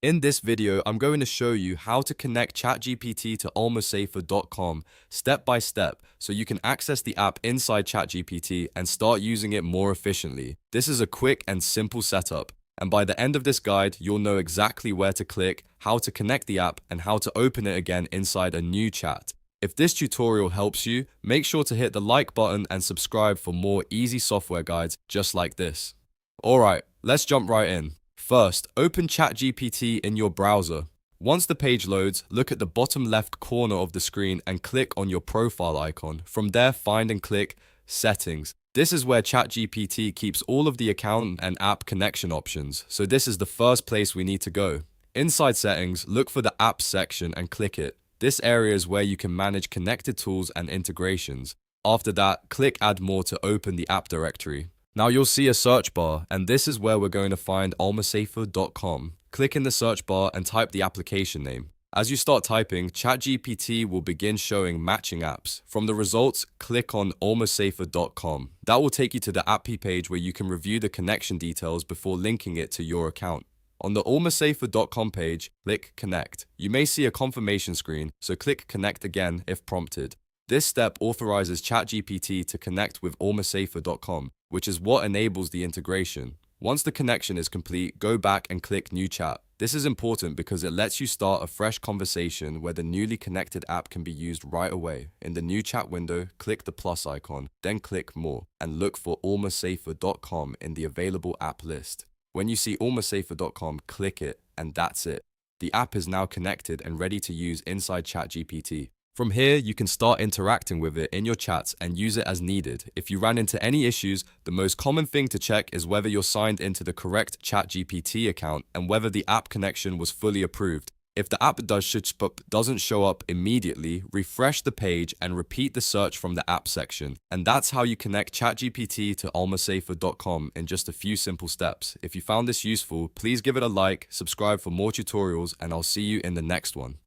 In this video, I'm going to show you how to connect ChatGPT to Almosafer.com step by step so you can access the app inside ChatGPT and start using it more efficiently. This is a quick and simple setup, and by the end of this guide, you'll know exactly where to click, how to connect the app, and how to open it again inside a new chat. If this tutorial helps you, make sure to hit the like button and subscribe for more easy software guides just like this. Alright, let's jump right in. First, open ChatGPT in your browser. Once the page loads, look at the bottom left corner of the screen and click on your profile icon. From there, find and click Settings. This is where ChatGPT keeps all of the account and app connection options, so this is the first place we need to go. Inside Settings, look for the Apps section and click it. This area is where you can manage connected tools and integrations. After that, click Add More to open the app directory. Now you'll see a search bar, and this is where we're going to find Almosafer.com. Click in the search bar and type the application name. As you start typing, ChatGPT will begin showing matching apps. From the results, click on Almosafer.com. That will take you to the appy page where you can review the connection details before linking it to your account. On the Almosafer.com page, click Connect. You may see a confirmation screen, so click Connect again if prompted. This step authorizes ChatGPT to connect with Almosafer.com, which is what enables the integration. Once the connection is complete, go back and click New Chat. This is important because it lets you start a fresh conversation where the newly connected app can be used right away. In the New Chat window, click the plus icon, then click More, and look for Almosafer.com in the available app list. When you see Almosafer.com, click it, and that's it. The app is now connected and ready to use inside ChatGPT. From here, you can start interacting with it in your chats and use it as needed. If you ran into any issues, the most common thing to check is whether you're signed into the correct ChatGPT account and whether the app connection was fully approved. If the app doesn't show up immediately, refresh the page and repeat the search from the app section. And that's how you connect ChatGPT to Almosafer.com in just a few simple steps. If you found this useful, please give it a like, subscribe for more tutorials, and I'll see you in the next one.